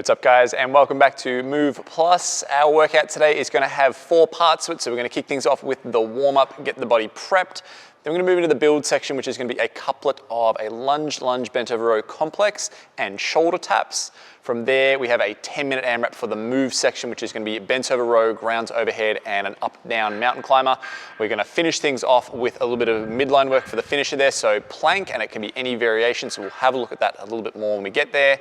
What's up guys, and welcome back to Move Plus. Our workout today is going to have 4 parts to it, so we're going to kick things off with the warm-up, get the body prepped. Then we're going to move into the build section, which is going to be a couplet of a lunge, bent over row complex and shoulder taps. From there, we have a 10-minute AMRAP for the move section, which is going to be bent over row, grounds overhead, and an up-down mountain climber. We're going to finish things off with a little bit of midline work for the finisher there, so plank, and it can be any variation, so we'll have a look at that a little bit more when we get there.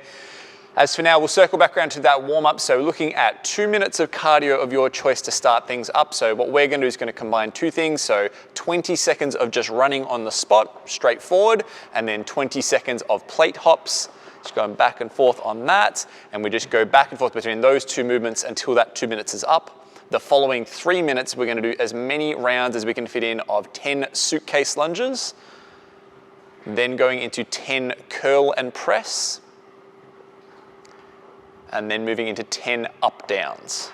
As for now, we'll circle back around to that warm-up. So looking at 2 minutes of cardio of your choice to start things up. So what we're going to do is going to combine 2 things. So 20 seconds of just running on the spot, straight forward, and then 20 seconds of plate hops. Just going back and forth on that. And we just go back and forth between those 2 movements until that 2 minutes is up. The following 3 minutes, we're going to do as many rounds as we can fit in of 10 suitcase lunges. Then going into 10 curl and press. And then moving into 10 up downs.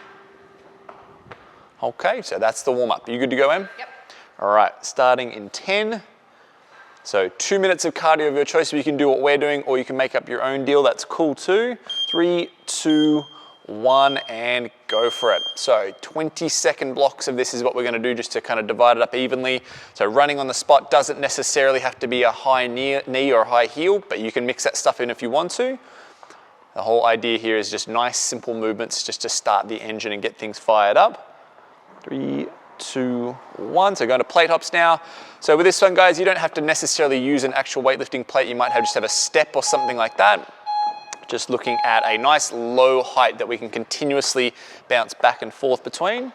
Okay, so that's the warm up. You good to go, Em? Yep. All right, starting in 10. So 2 minutes of cardio of your choice. So you can do what we're doing, or you can make up your own deal. That's cool too. 3, 2, 1, and go for it. So 20-second blocks of this is what we're going to do, just to kind of divide it up evenly. So running on the spot doesn't necessarily have to be a high knee or a high heel, but you can mix that stuff in if you want to. The whole idea here is just nice, simple movements just to start the engine and get things fired up. 3, 2, 1. So going to plate hops now. So with this one, guys, you don't have to necessarily use an actual weightlifting plate. You might just have a step or something like that. Just looking at a nice low height that we can continuously bounce back and forth between.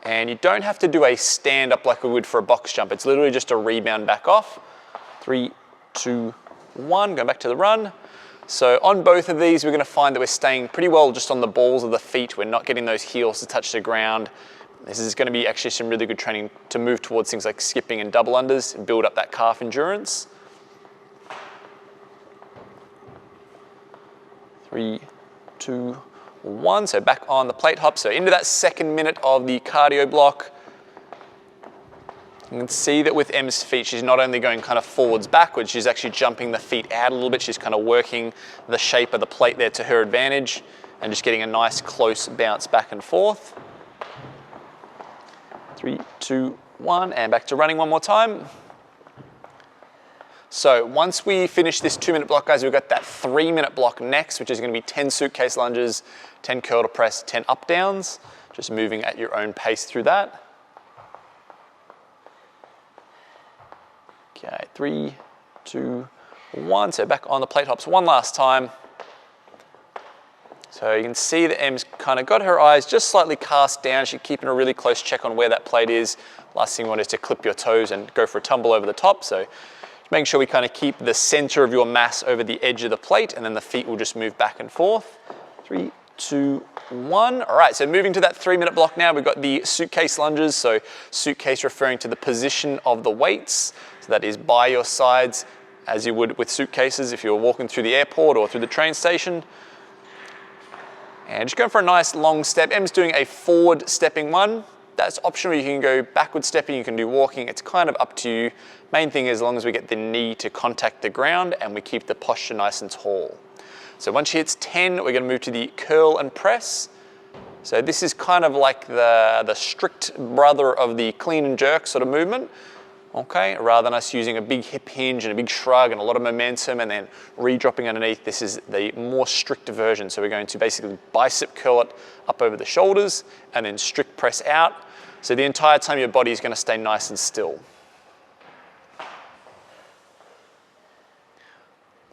And you don't have to do a stand up like we would for a box jump. It's literally just a rebound back off. 3, 2, 1. Going back to the run. So on both of these, we're going to find that we're staying pretty well just on the balls of the feet. We're not getting those heels to touch the ground. This is going to be actually some really good training to move towards things like skipping and double unders and build up that calf endurance. 3, 2, 1. So back on the plate hop. So into that 2nd minute of the cardio block. You can see that with Em's feet, she's not only going kind of forwards, backwards, she's actually jumping the feet out a little bit. She's kind of working the shape of the plate there to her advantage and just getting a nice close bounce back and forth. 3, 2, 1, and back to running one more time. So once we finish this 2-minute block, guys, we've got that 3-minute block next, which is going to be 10 suitcase lunges, 10 curl to press, 10 up downs, just moving at your own pace through that. Okay, 3, 2, 1. So back on the plate hops one last time. So you can see that Em's kind of got her eyes just slightly cast down. She's keeping a really close check on where that plate is. Last thing you want is to clip your toes and go for a tumble over the top. So making sure we kind of keep the center of your mass over the edge of the plate, and then the feet will just move back and forth. 3, 2, 1. All right, so moving to that 3-minute block now, we've got the suitcase lunges. So suitcase referring to the position of the weights. So that is by your sides, as you would with suitcases if you were walking through the airport or through the train station. And just going for a nice long step. Em's doing a forward stepping one. That's optional. You can go backward stepping, you can do walking. It's kind of up to you. Main thing is as long as we get the knee to contact the ground and we keep the posture nice and tall. So once she hits 10, we're going to move to the curl and press. So this is kind of like the strict brother of the clean and jerk sort of movement. Okay, rather than us using a big hip hinge and a big shrug and a lot of momentum and then re-dropping underneath, this is the more strict version. So we're going to basically bicep curl it up over the shoulders and then strict press out. So the entire time your body is going to stay nice and still.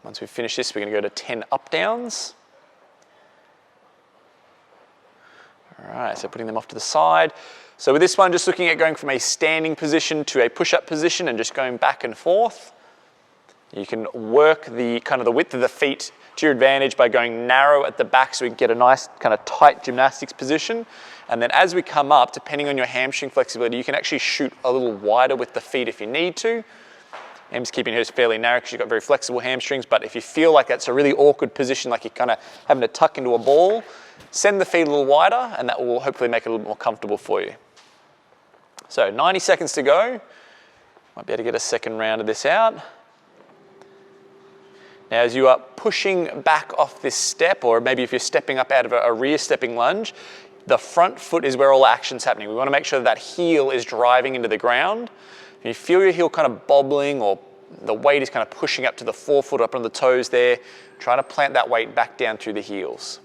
Once we finish this, we're going to go to 10 up downs. All right, so putting them off to the side. So with this one, just looking at going from a standing position to a push-up position and just going back and forth. You can work the kind of the width of the feet to your advantage by going narrow at the back so we can get a nice kind of tight gymnastics position. And then as we come up, depending on your hamstring flexibility, you can actually shoot a little wider with the feet if you need to. Em's keeping hers fairly narrow because she's got very flexible hamstrings, but if you feel like that's a really awkward position, like you're kind of having to tuck into a ball, send the feet a little wider and that will hopefully make it a little more comfortable for you. So 90 seconds to go. Might be able to get a second round of this out. Now, as you are pushing back off this step, or maybe if you're stepping up out of a rear stepping lunge, the front foot is where all action's happening. We want to make sure that heel is driving into the ground. If you feel your heel kind of bobbling or the weight is kind of pushing up to the forefoot, up on the toes there, try to plant that weight back down through the heels.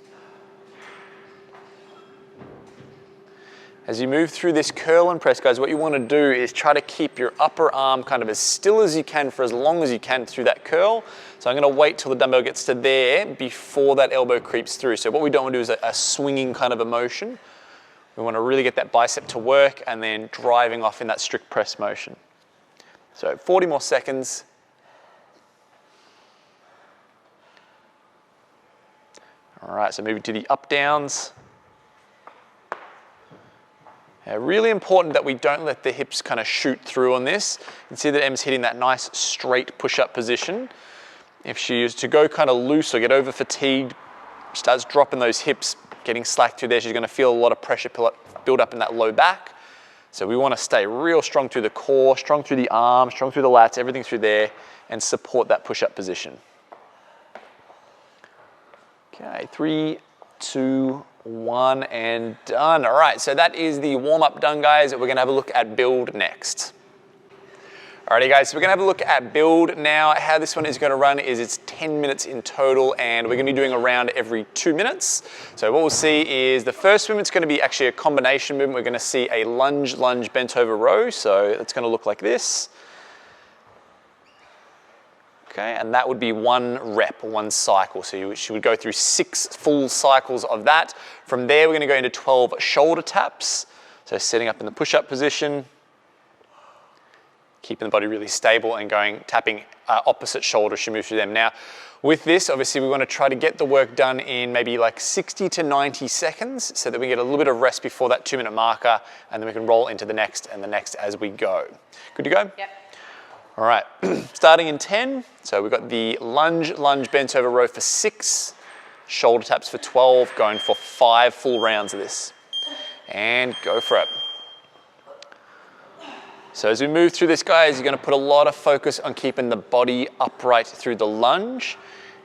As you move through this curl and press, guys, what you want to do is try to keep your upper arm kind of as still as you can for as long as you can through that curl. So I'm going to wait till the dumbbell gets to there before that elbow creeps through. So what we don't want to do is a swinging kind of a motion. We want to really get that bicep to work and then driving off in that strict press motion. So 40 more seconds. All right, so moving to the up downs. Really important that we don't let the hips kind of shoot through on this. You can see that Em's hitting that nice straight push-up position. If she is to go kind of loose or get over fatigued, starts dropping those hips, getting slack through there, she's going to feel a lot of pressure build up in that low back. So we want to stay real strong through the core, strong through the arms, strong through the lats, everything through there, and support that push-up position. Okay, 3, 2, 1, and done. All right, so that is the warm-up done, guys. We're gonna have a look at build next. Alrighty, guys, so we're gonna have a look at build now. How this one is gonna run is it's 10 minutes in total, and we're gonna be doing a round every 2 minutes. So what we'll see is the first movement's gonna be actually a combination movement. We're gonna see a lunge, bent over row. So it's gonna look like this. Okay, and that would be 1 rep, 1 cycle. So she would go through 6 full cycles of that. From there, we're gonna go into 12 shoulder taps. So setting up in the push-up position, keeping the body really stable and tapping opposite shoulder as she moves through them. Now, with this, obviously, we wanna try to get the work done in maybe like 60 to 90 seconds so that we get a little bit of rest before that 2-minute marker, and then we can roll into the next and the next as we go. Good to go? Yep. All right, starting in 10. So we've got the lunge, bent over row for 6, shoulder taps for 12, going for 5 full rounds of this. And go for it. So as we move through this, guys, you're gonna put a lot of focus on keeping the body upright through the lunge.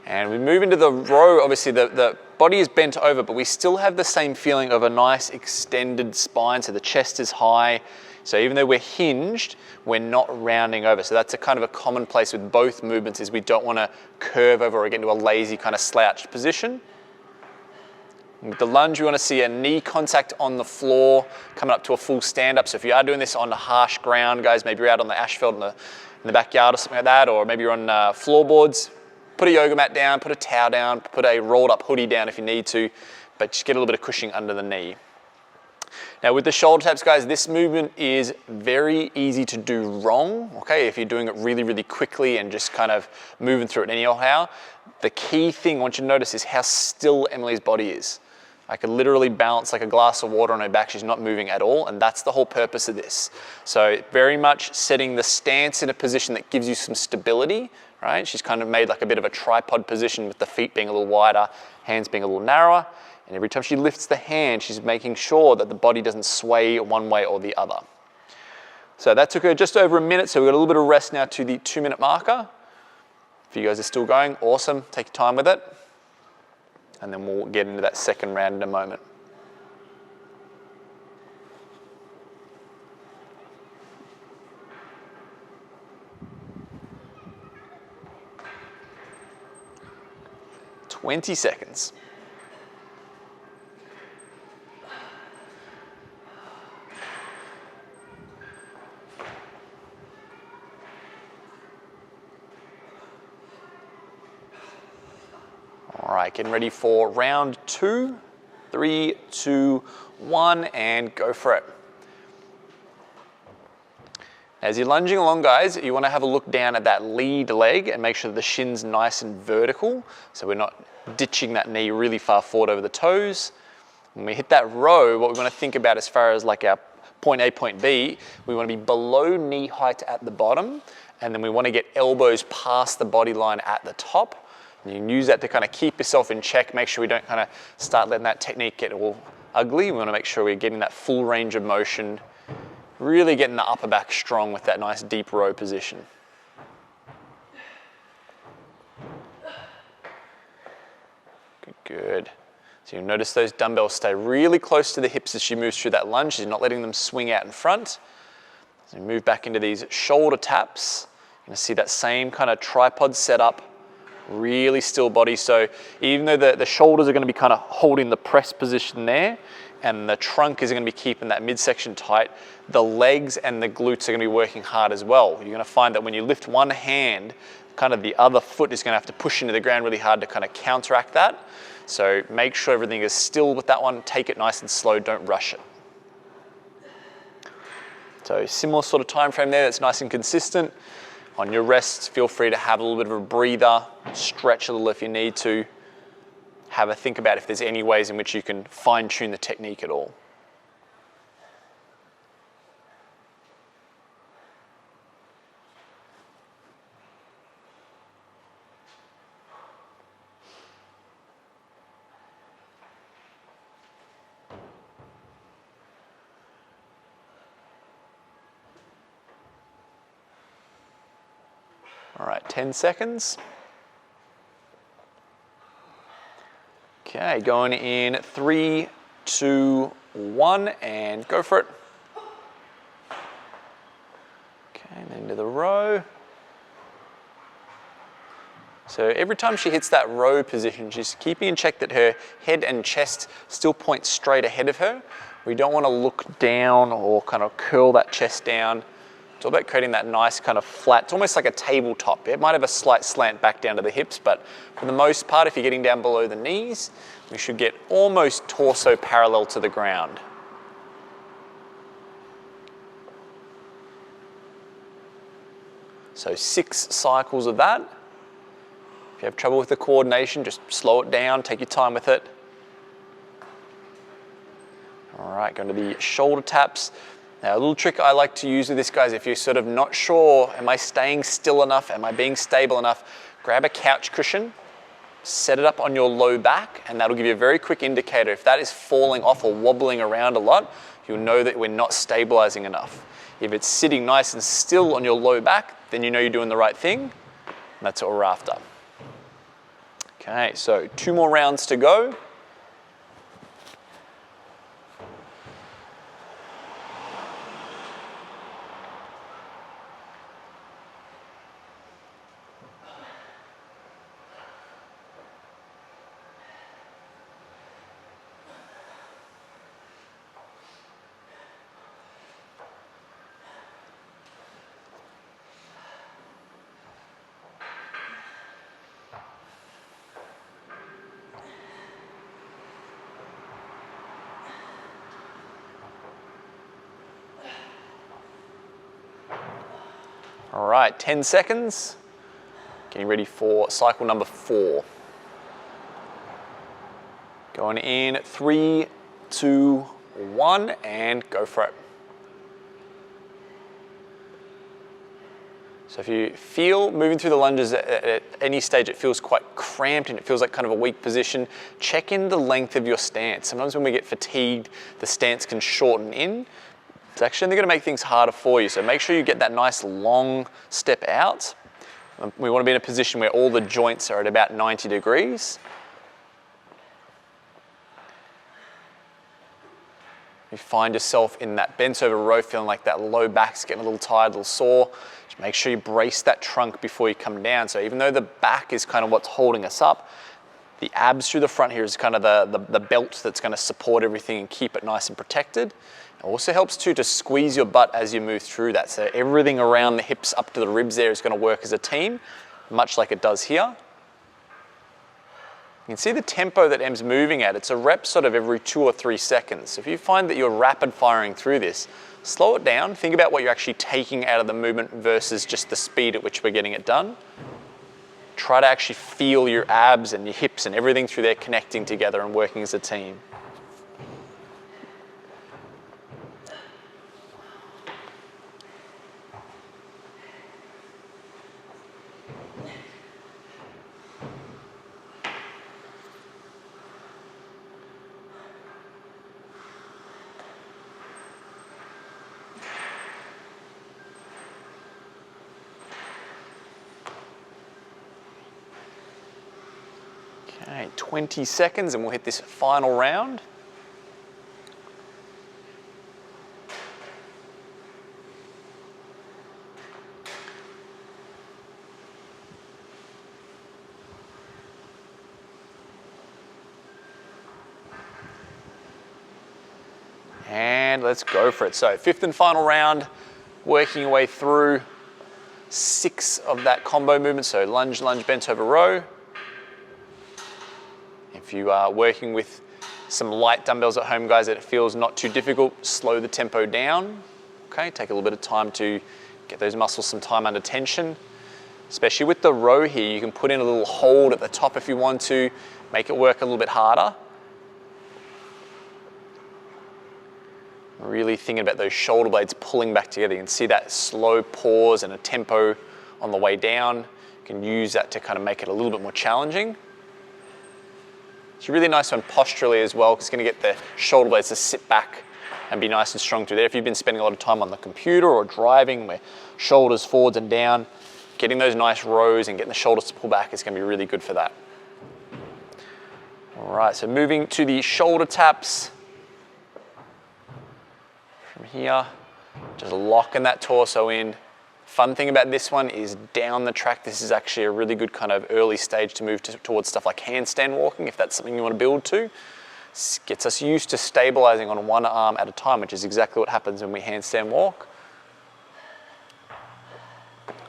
And we move into the row, obviously the body is bent over, but we still have the same feeling of a nice extended spine, so the chest is high. So even though we're hinged, we're not rounding over. So that's a kind of a common place with both movements is we don't want to curve over or get into a lazy kind of slouched position. With the lunge, we want to see a knee contact on the floor, coming up to a full stand-up. So if you are doing this on the harsh ground, guys, maybe you're out on the asphalt in the backyard or something like that, or maybe you're on floorboards, put a yoga mat down, put a towel down, put a rolled up hoodie down if you need to, but just get a little bit of cushioning under the knee. Now with the shoulder taps, guys, this movement is very easy to do wrong, okay? If you're doing it really, really quickly and just kind of moving through it anyhow. The key thing I want you to notice is how still Emily's body is. I could literally balance like a glass of water on her back. She's not moving at all, and that's the whole purpose of this. So very much setting the stance in a position that gives you some stability, right? She's kind of made like a bit of a tripod position with the feet being a little wider, hands being a little narrower. And every time she lifts the hand, she's making sure that the body doesn't sway one way or the other. So that took her just over a minute, so we've got a little bit of rest now to the 2-minute marker. If you guys are still going, awesome, take your time with it. And then we'll get into that second round in a moment. "20 seconds. All right, getting ready for round 2. 3, 2, 1, and go for it. As you're lunging along, guys, you want to have a look down at that lead leg and make sure that the shin's nice and vertical, so we're not ditching that knee really far forward over the toes. When we hit that row, what we want to think about as far as like our point A, point B, we want to be below knee height at the bottom, and then we want to get elbows past the body line at the top. And you can use that to kind of keep yourself in check, make sure we don't kind of start letting that technique get all ugly. We want to make sure we're getting that full range of motion, really getting the upper back strong with that nice deep row position. Good. So you'll notice those dumbbells stay really close to the hips as she moves through that lunge. She's not letting them swing out in front. So you move back into these shoulder taps. You're going to see that same kind of tripod setup, really still body. So even though the shoulders are going to be kind of holding the press position there, and the trunk is going to be keeping that midsection tight, the legs and the glutes are going to be working hard as well. You're going to find that when you lift one hand, kind of the other foot is going to have to push into the ground really hard to kind of counteract that. So make sure everything is still with that one. Take it nice and slow, don't rush it. So similar sort of time frame there, that's nice and consistent. On your rest, feel free to have a little bit of a breather, stretch a little if you need to. Have a think about if there's any ways in which you can fine tune the technique at all. All right, 10 seconds. Okay, going in 3, 2, 1, and go for it. Okay, and then to the row. So every time she hits that row position, she's keeping in check that her head and chest still point straight ahead of her. We don't want to look down or kind of curl that chest down. It's all about creating that nice kind of flat, it's almost like a tabletop. It might have a slight slant back down to the hips, but for the most part, if you're getting down below the knees, we should get almost torso parallel to the ground. So 6 cycles of that. If you have trouble with the coordination, just slow it down, take your time with it. All right, going to the shoulder taps. Now, a little trick I like to use with this, guys, if you're sort of not sure, am I staying still enough? Am I being stable enough? Grab a couch cushion, set it up on your low back, and that'll give you a very quick indicator. If that is falling off or wobbling around a lot, you'll know that we're not stabilizing enough. If it's sitting nice and still on your low back, then you know you're doing the right thing. And that's what we're after. Okay, so 2 more rounds to go. All right, 10 seconds. Getting ready for cycle number 4. Going in 3, 2, 1, and go for it. So if you feel moving through the lunges at any stage, it feels quite cramped and it feels like kind of a weak position, check in the length of your stance. Sometimes when we get fatigued, the stance can shorten in. It's actually only going to make things harder for you. So make sure you get that nice long step out. We want to be in a position where all the joints are at about 90 degrees. You find yourself in that bent over row feeling like that low back's getting a little tired, a little sore. Just make sure you brace that trunk before you come down. So even though the back is kind of what's holding us up, the abs through the front here is kind of the belt that's going to support everything and keep it nice and protected. It also helps too to squeeze your butt as you move through that. So everything around the hips up to the ribs there is going to work as a team, much like it does here. You can see the tempo that Em's moving at. It's a rep sort of every 2 or 3 seconds. So if you find that you're rapid firing through this, slow it down. Think about what you're actually taking out of the movement versus just the speed at which we're getting it done. Try to actually feel your abs and your hips and everything through there connecting together and working as a team. Okay, 20 seconds and we'll hit this final round. And let's go for it. So 5th and final round, working your way through 6 of that combo movement. So lunge, lunge, bent over row. If you are working with some light dumbbells at home, guys, that it feels not too difficult, slow the tempo down. Okay, take a little bit of time to get those muscles some time under tension. Especially with the row here, you can put in a little hold at the top if you want to, make it work a little bit harder. Really thinking about those shoulder blades pulling back together. You can see that slow pause and a tempo on the way down. You can use that to kind of make it a little bit more challenging. It's a really nice one posturally as well, because it's going to get the shoulder blades to sit back and be nice and strong through there. If you've been spending a lot of time on the computer or driving where shoulders forwards and down, getting those nice rows and getting the shoulders to pull back is going to be really good for that. All right, so moving to the shoulder taps. From here, just locking that torso in. Fun thing about this one is down the track, this is actually a really good kind of early stage to move towards stuff like handstand walking, if that's something you want to build to. This gets us used to stabilizing on one arm at a time, which is exactly what happens when we handstand walk.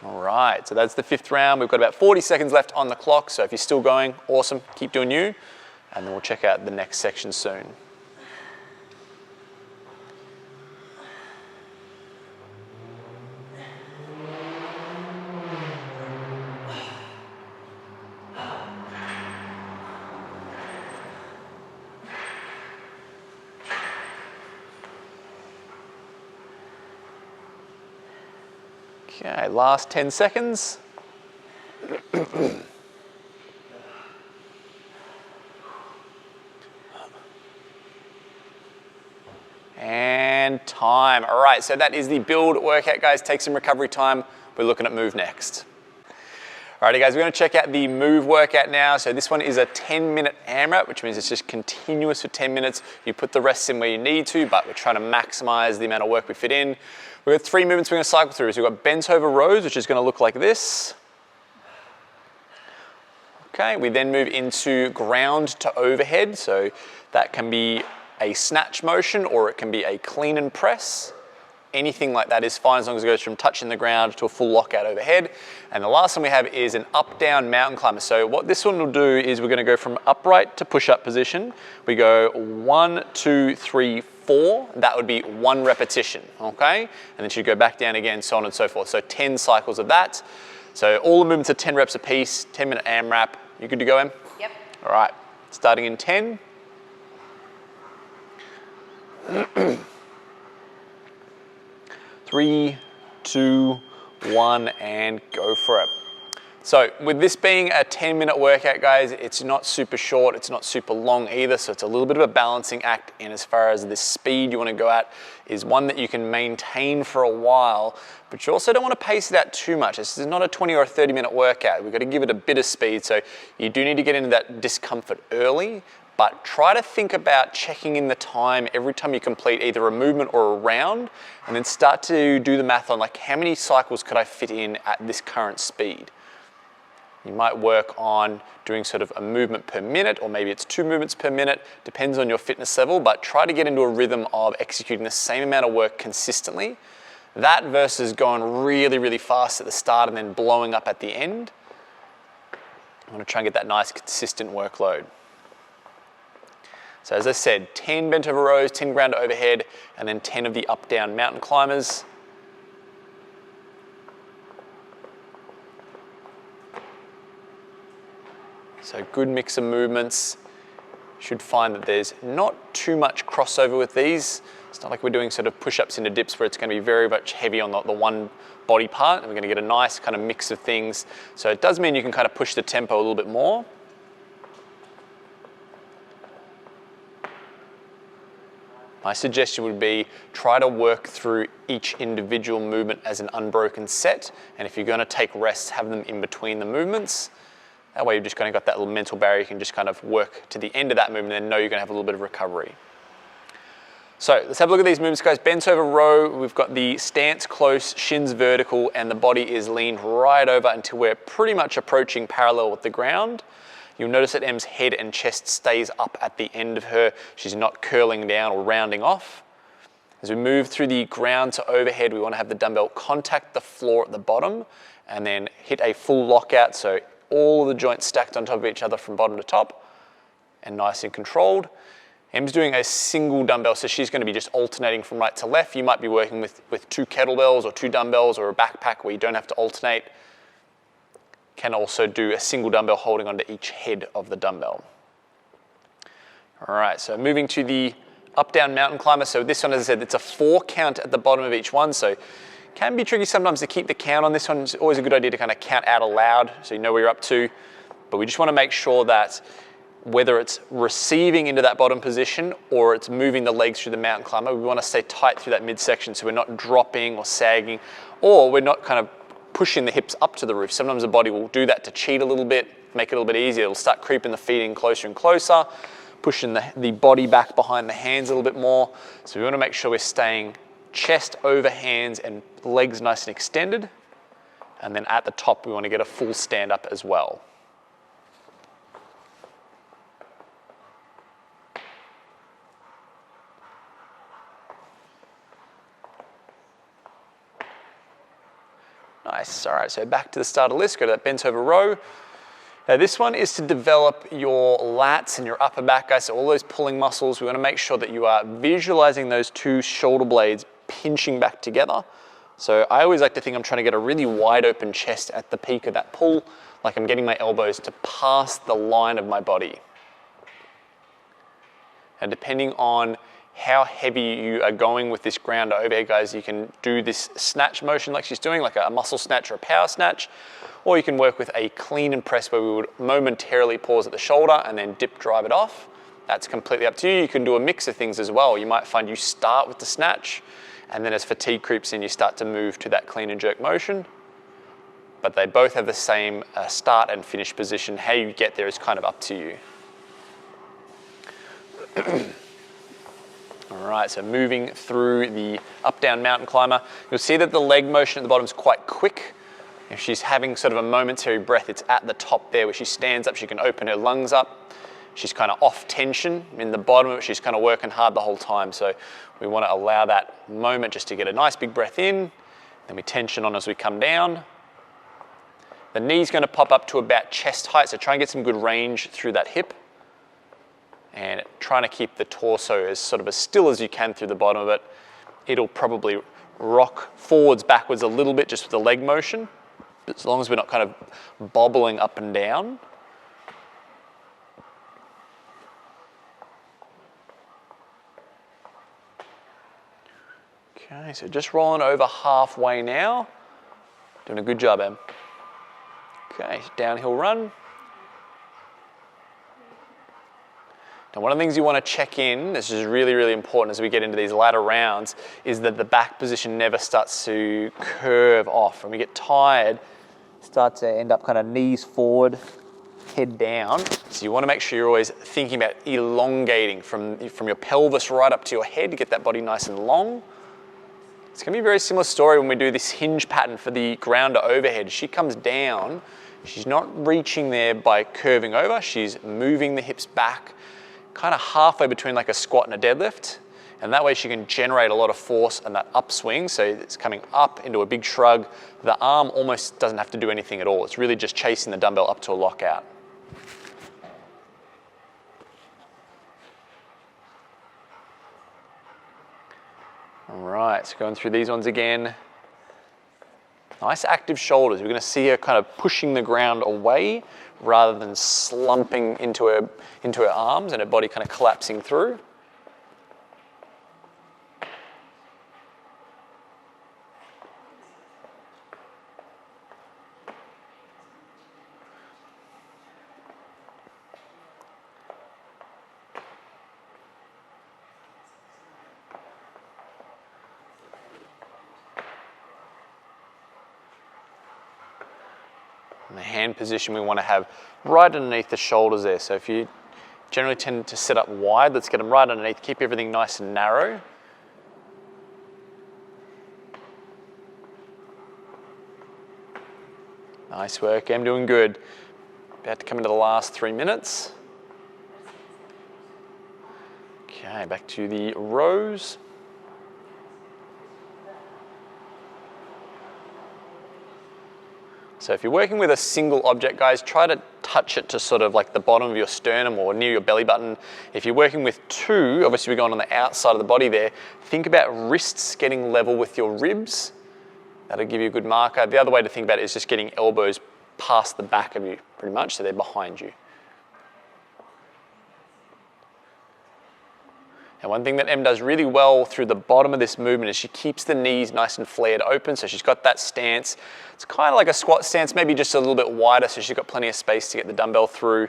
All right, so that's the 5th round. We've got about 40 seconds left on the clock, so if you're still going, awesome, keep doing you, and then we'll check out the next section soon. Okay, last 10 seconds. And time. All right, so that is the build workout, guys. Take some recovery time. We're looking at move next. Alrighty guys, we're going to check out the move workout now. So this one is a 10-minute AMRAP, which means it's just continuous for 10 minutes. You put the rests in where you need to, but we're trying to maximize the amount of work we fit in. We've got 3 movements we're going to cycle through. So we've got bent over rows, which is going to look like this. Okay, we then move into ground to overhead. So that can be a snatch motion or it can be a clean and press. Anything like that is fine as long as it goes from touching the ground to a full lockout overhead. And the last one we have is an up-down mountain climber. So what this one will do is we're going to go from upright to push-up position. We go 1, 2, 3, 4. That would be 1 repetition, okay? And then you go back down again, so on and so forth. So 10 cycles of that. So all the movements are 10 reps a piece, 10-minute AMRAP. You good to go, Em? Yep. All right, starting in 10. 3, 2, 1, and go for it. So with this being a 10-minute workout, guys, it's not super short, it's not super long either, so it's a little bit of a balancing act in as far as the speed you want to go at is one that you can maintain for a while, but you also don't want to pace it out too much. This is not a 20 or a 30-minute workout. We've got to give it a bit of speed, so you do need to get into that discomfort early, but try to think about checking in the time every time you complete either a movement or a round, and then start to do the math on like how many cycles could I fit in at this current speed. You might work on doing sort of a movement per minute, or maybe it's 2 movements per minute, depends on your fitness level, but try to get into a rhythm of executing the same amount of work consistently. That versus going really, really fast at the start and then blowing up at the end. I want to try and get that nice consistent workload. So as I said, 10 bent over rows, 10 ground to overhead, and then 10 of the up-down mountain climbers. So good mix of movements. Should find that there's not too much crossover with these. It's not like we're doing sort of push-ups into dips where it's going to be very much heavy on the one body part, and we're going to get a nice kind of mix of things. So it does mean you can kind of push the tempo a little bit more. My suggestion would be try to work through each individual movement as an unbroken set, and if you're going to take rests, have them in between the movements. That way you've just kind of got that little mental barrier. You can just kind of work to the end of that movement and know you're going to have a little bit of recovery. So let's have a look at these movements, guys. Bent over row, we've got the stance close, shins vertical, and the body is leaned right over until we're pretty much approaching parallel with the ground. You'll notice that Em's head and chest stays up at the end of her. She's not curling down or rounding off. As we move through the ground to overhead, we want to have the dumbbell contact the floor at the bottom and then hit a full lockout, so all the joints stacked on top of each other from bottom to top and nice and controlled. Em's doing a single dumbbell, so she's going to be just alternating from right to left. You might be working with 2 kettlebells or 2 dumbbells or a backpack where you don't have to alternate. Can also do a single dumbbell holding onto each head of the dumbbell. All right, so moving to the up-down mountain climber. So this one, as I said, it's a 4 count at the bottom of each one. So can be tricky sometimes to keep the count on this one. It's always a good idea to kind of count out aloud so you know where you're up to. But we just want to make sure that whether it's receiving into that bottom position or it's moving the legs through the mountain climber, we want to stay tight through that midsection so we're not dropping or sagging, or we're not kind of pushing the hips up to the roof. Sometimes the body will do that to cheat a little bit, make it a little bit easier. It'll start creeping the feet in closer and closer, pushing the body back behind the hands a little bit more. So we want to make sure we're staying chest over hands and legs nice and extended. And then at the top, we want to get a full stand up as well. Nice, all right, so back to the start of the list, go to that bent over row. Now this one is to develop your lats and your upper back, guys, so all those pulling muscles. We want to make sure that you are visualizing those 2 shoulder blades pinching back together. So I always like to think I'm trying to get a really wide open chest at the peak of that pull, like I'm getting my elbows to pass the line of my body. And depending on how heavy you are going with this ground to overhead, guys, you can do this snatch motion like she's doing, like a muscle snatch or a power snatch, or you can work with a clean and press where we would momentarily pause at the shoulder and then dip drive it off. That's completely up to you. You can do a mix of things as well. You might find you start with the snatch, and then as fatigue creeps in, you start to move to that clean and jerk motion. But they both have the same start and finish position. How you get there is kind of up to you. All right, so moving through the up-down mountain climber, you'll see that the leg motion at the bottom is quite quick. If she's having sort of a momentary breath, it's at the top there where she stands up, she can open her lungs up. She's kind of off tension in the bottom, but she's kind of working hard the whole time. So we want to allow that moment just to get a nice big breath in, then we tension on as we come down. The knee's going to pop up to about chest height, so try and get some good range through that hip. And trying to keep the torso as sort of as still as you can through the bottom of it. It'll probably rock forwards, backwards a little bit just with the leg motion, as long as we're not kind of bobbling up and down. Okay, so just rolling over halfway now. Doing a good job, Em. Okay, downhill run. Now, one of the things you want to check in, this is really, really important as we get into these latter rounds, is that the back position never starts to curve off. When we get tired, start to end up kind of knees forward, head down. So you want to make sure you're always thinking about elongating from your pelvis right up to your head to get that body nice and long. It's going to be a very similar story when we do this hinge pattern for the ground to overhead. She comes down, she's not reaching there by curving over, she's moving the hips back, kind of halfway between like a squat and a deadlift, and that way she can generate a lot of force and that upswing, so it's coming up into a big shrug. The arm almost doesn't have to do anything at all. It's really just chasing the dumbbell up to a lockout. All right, so going through these ones again. Nice active shoulders. We're going to see her kind of pushing the ground away rather than slumping into her arms and her body kind of collapsing through. And the hand position we want to have right underneath the shoulders there. So if you generally tend to sit up wide, let's get them right underneath. Keep everything nice and narrow. Nice work, Em, doing good. About to come into the last 3 minutes. Okay, back to the rows. So if you're working with a single object, guys, try to touch it to sort of like the bottom of your sternum or near your belly button. If you're working with two, obviously we're going on the outside of the body there, think about wrists getting level with your ribs. That'll give you a good marker. The other way to think about it is just getting elbows past the back of you, pretty much, so they're behind you. And one thing that Em does really well through the bottom of this movement is she keeps the knees nice and flared open, so she's got that stance. It's kind of like a squat stance, maybe just a little bit wider, so she's got plenty of space to get the dumbbell through.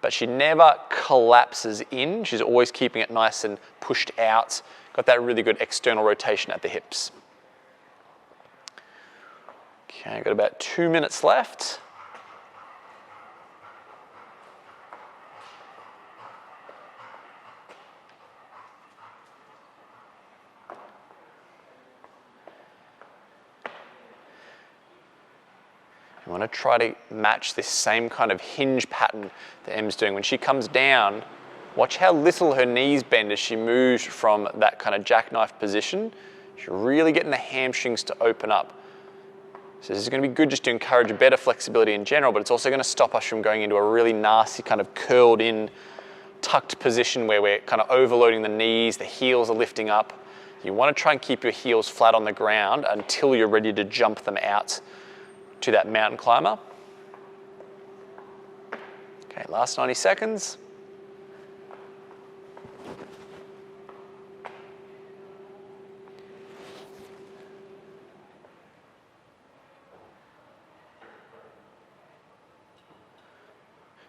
But she never collapses in. She's always keeping it nice and pushed out. Got that really good external rotation at the hips. Okay, got about 2 minutes left. You want to try to match this same kind of hinge pattern that Em's doing. When she comes down, watch how little her knees bend as she moves from that kind of jackknife position. She's really getting the hamstrings to open up. So this is going to be good just to encourage better flexibility in general, but it's also going to stop us from going into a really nasty kind of curled in, tucked position where we're kind of overloading the knees, the heels are lifting up. You want to try and keep your heels flat on the ground until you're ready to jump them out to that mountain climber. Okay, last 90 seconds.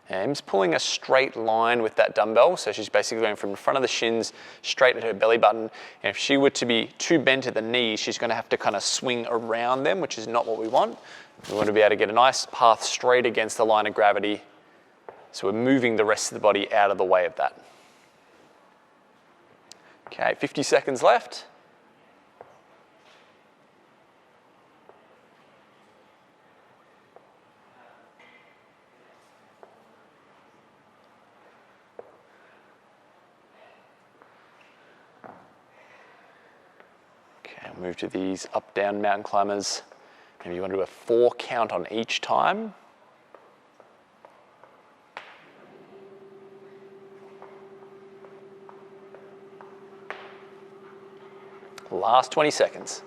Em's pulling a straight line with that dumbbell, so she's basically going from the front of the shins straight at her belly button. And if she were to be too bent at the knees, she's going to have to kind of swing around them, which is not what we want. We want to be able to get a nice path straight against the line of gravity, so we're moving the rest of the body out of the way of that. Okay, 50 seconds left. Move to these up-down mountain climbers. Maybe you want to do a 4 count on each time. Last 20 seconds.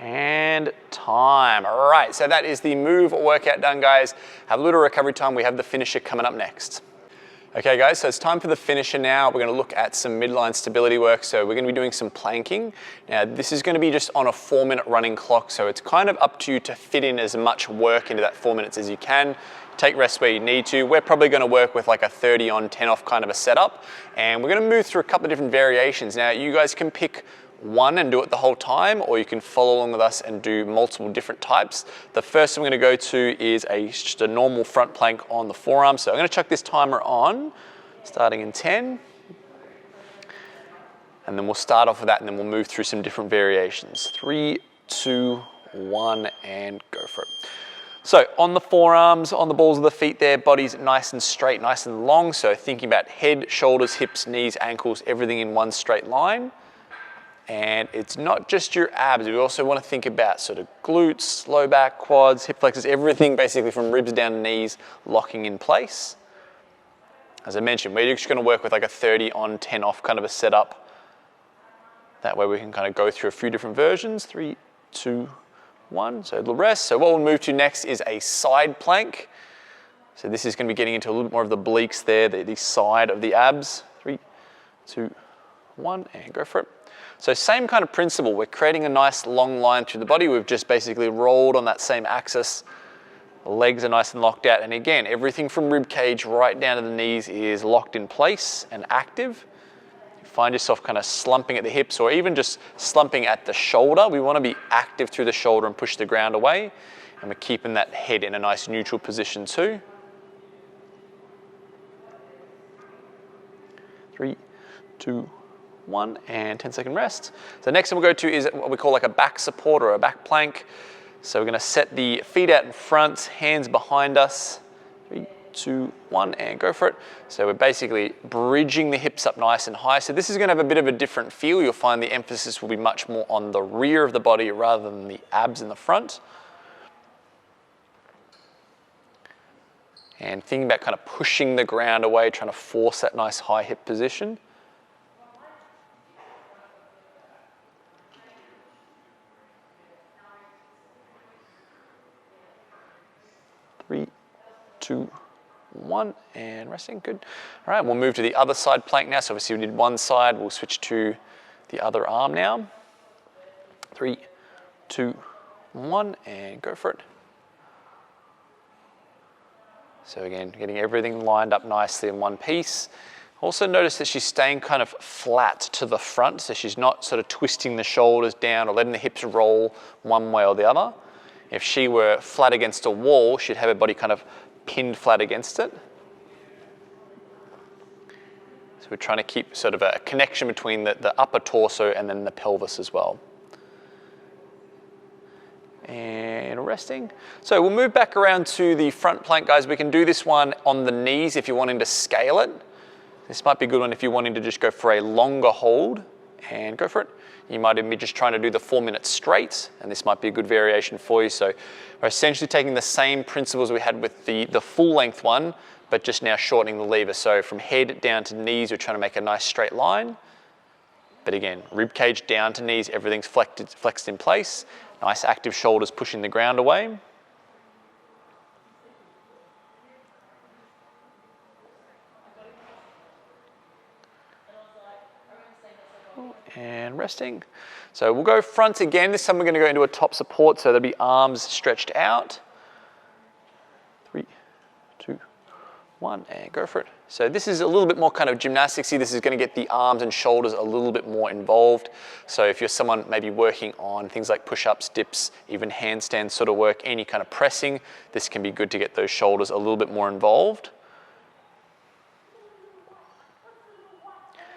And time. All right, so that is the move workout done, guys. Have a little recovery time. We have the finisher coming up next. Okay, guys, so it's time for the finisher now. We're going to look at some midline stability work. So we're going to be doing some planking. Now, this is going to be just on a 4-minute running clock, so it's kind of up to you to fit in as much work into that 4 minutes as you can. Take rest where you need to. We're probably going to work with like a 30 on, 10 off kind of a setup, and we're going to move through a couple of different variations. Now, you guys can pick one and do it the whole time, or you can follow along with us and do multiple different types. The first I'm going to go to is just a normal front plank on the forearm. So I'm going to chuck this timer on, starting in 10. And then we'll start off with that, and then we'll move through some different variations. 3, 2, 1, and go for it. So on the forearms, on the balls of the feet there, body's nice and straight, nice and long. So thinking about head, shoulders, hips, knees, ankles, everything in one straight line. And it's not just your abs, we also want to think about sort of glutes, low back, quads, hip flexors, everything basically from ribs down to knees locking in place. As I mentioned, we're just going to work with like a 30 on, 10 off kind of a setup. That way we can kind of go through a few different versions. 3, 2, 1, so a little rest. So what we'll move to next is a side plank. So this is going to be getting into a little bit more of the obliques there, the side of the abs. 3, 2, 1, and go for it. So same kind of principle. We're creating a nice long line through the body. We've just basically rolled on that same axis. The legs are nice and locked out. And again, everything from rib cage right down to the knees is locked in place and active. Find yourself kind of slumping at the hips or even just slumping at the shoulder. We want to be active through the shoulder and push the ground away. And we're keeping that head in a nice neutral position too. 3, 2, 1, and 10-second rest. So next one we'll go to is what we call like a back support or a back plank. So we're going to set the feet out in front, hands behind us. 3, 2, 1, and go for it. So we're basically bridging the hips up nice and high. So this is going to have a bit of a different feel. You'll find the emphasis will be much more on the rear of the body rather than the abs in the front. And thinking about kind of pushing the ground away, trying to force that nice high hip position. 3, 2, 1, and resting, good. All right, we'll move to the other side plank now. So obviously we did one side, we'll switch to the other arm now. 3, 2, 1, and go for it. So again, getting everything lined up nicely in one piece. Also notice that she's staying kind of flat to the front, so she's not sort of twisting the shoulders down or letting the hips roll one way or the other. If she were flat against a wall, she'd have her body kind of pinned flat against it. So we're trying to keep sort of a connection between the upper torso and then the pelvis as well. And resting. So we'll move back around to the front plank, guys. We can do this one on the knees if you're wanting to scale it. This might be a good one if you're wanting to just go for a longer hold, and go for it. You might even be just trying to do the 4 minutes straight, and this might be a good variation for you. So we're essentially taking the same principles we had with the full length one, but just now shortening the lever. So from head down to knees, we're trying to make a nice straight line. But again, rib cage down to knees, everything's flexed in place. Nice active shoulders pushing the ground away. And resting. So we'll go front again. This time we're going to go into a top support, so there'll be arms stretched out. 3, 2, 1, and go for it. So this is a little bit more kind of gymnasticsy. This is going to get the arms and shoulders a little bit more involved. So if you're someone maybe working on things like push-ups, dips, even handstand sort of work, any kind of pressing, this can be good to get those shoulders a little bit more involved.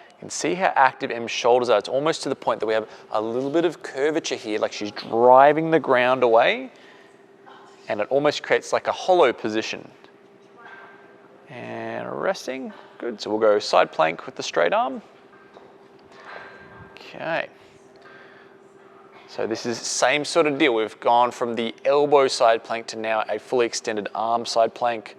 You can see how active M's shoulders are. It's almost to the point that we have a little bit of curvature here, like she's driving the ground away, and it almost creates like a hollow position. And resting, good. So we'll go side plank with the straight arm. Okay. So this is the same sort of deal. We've gone from the elbow side plank to now a fully extended arm side plank.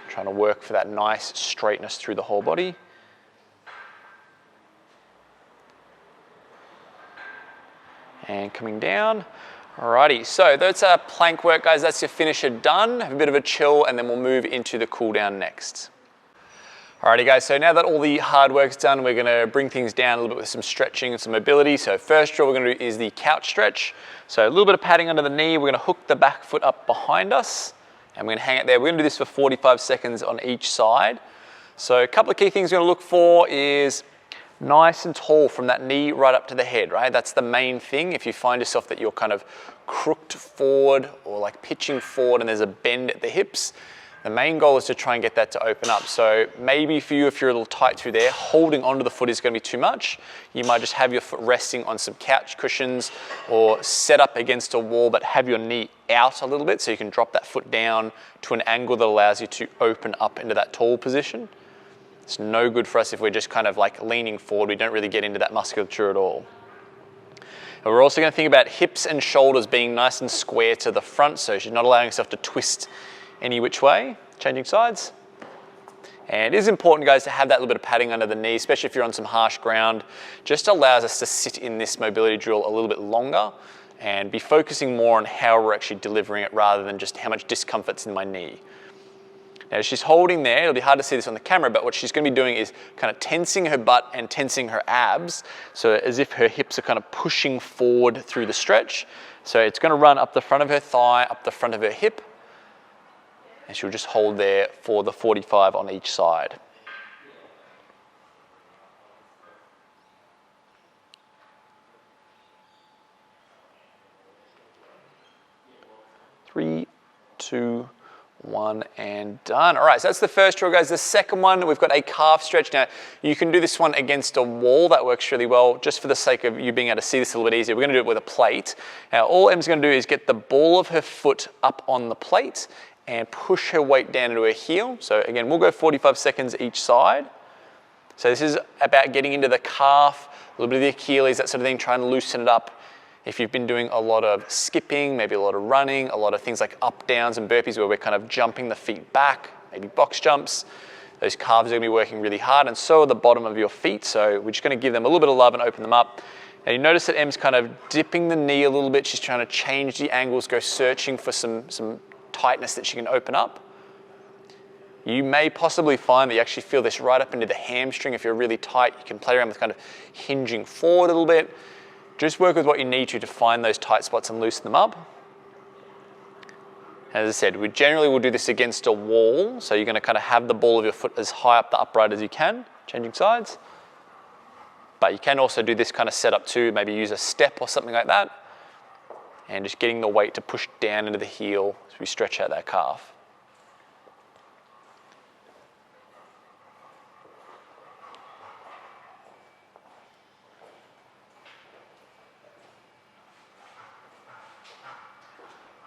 Trying to work for that nice straightness through the whole body. And coming down. Alrighty, so that's our plank work, guys. That's your finisher done. Have a bit of a chill, and then we'll move into the cool down next. Alrighty, guys, so now that all the hard work's done, we're gonna bring things down a little bit with some stretching and some mobility. So first drill we're gonna do is the couch stretch. So a little bit of padding under the knee. We're gonna hook the back foot up behind us, and we're gonna hang it there. We're gonna do this for 45 seconds on each side. So a couple of key things we're gonna look for is nice and tall from that knee right up to the head, right? That's the main thing. If you find yourself that you're kind of crooked forward or like pitching forward and there's a bend at the hips, the main goal is to try and get that to open up. So maybe for you, if you're a little tight through there, holding onto the foot is going to be too much. You might just have your foot resting on some couch cushions or set up against a wall, but have your knee out a little bit so you can drop that foot down to an angle that allows you to open up into that tall position. It's no good for us if we're just kind of like leaning forward. We don't really get into that musculature at all. And we're also going to think about hips and shoulders being nice and square to the front, so you're not allowing yourself to twist any which way, changing sides. And it is important, guys, to have that little bit of padding under the knee, especially if you're on some harsh ground. Just allows us to sit in this mobility drill a little bit longer and be focusing more on how we're actually delivering it rather than just how much discomfort's in my knee. Now she's holding there, it'll be hard to see this on the camera, but what she's going to be doing is kind of tensing her butt and tensing her abs, so as if her hips are kind of pushing forward through the stretch. So it's going to run up the front of her thigh, up the front of her hip, and she'll just hold there for the 45 on each side. Three, two, one, and done. All right, so that's the first drill, guys. The second one, we've got a calf stretch. Now, you can do this one against a wall. That works really well. Just for the sake of you being able to see this a little bit easier, we're gonna do it with a plate. Now, all Em's gonna do is get the ball of her foot up on the plate and push her weight down into her heel. So again, we'll go 45 seconds each side. So this is about getting into the calf, a little bit of the Achilles, that sort of thing, trying to loosen it up. If you've been doing a lot of skipping, maybe a lot of running, a lot of things like up, downs, and burpees where we're kind of jumping the feet back, maybe box jumps, those calves are gonna be working really hard, and so are the bottom of your feet. So we're just gonna give them a little bit of love and open them up. Now you notice that Em's kind of dipping the knee a little bit. She's trying to change the angles, go searching for some tightness that she can open up. You may possibly find that you actually feel this right up into the hamstring. If you're really tight, you can play around with kind of hinging forward a little bit. Just work with what you need to find those tight spots and loosen them up. As I said, we generally will do this against a wall, so you're going to kind of have the ball of your foot as high up the upright as you can, changing sides. But you can also do this kind of setup too, maybe use a step or something like that, and just getting the weight to push down into the heel as we stretch out that calf.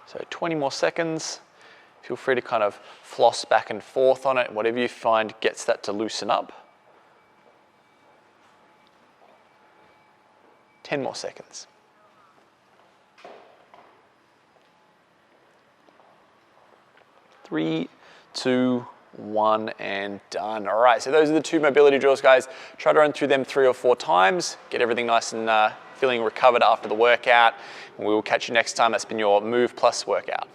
So 20 more seconds. Feel free to kind of floss back and forth on it, whatever you find gets that to loosen up. 10 more seconds. 3, 2, 1, and done. All right, so those are the 2 mobility drills, guys. Try to run through them 3 or 4 times, get everything nice and feeling recovered after the workout. We will catch you next time. That's been your Move Plus workout.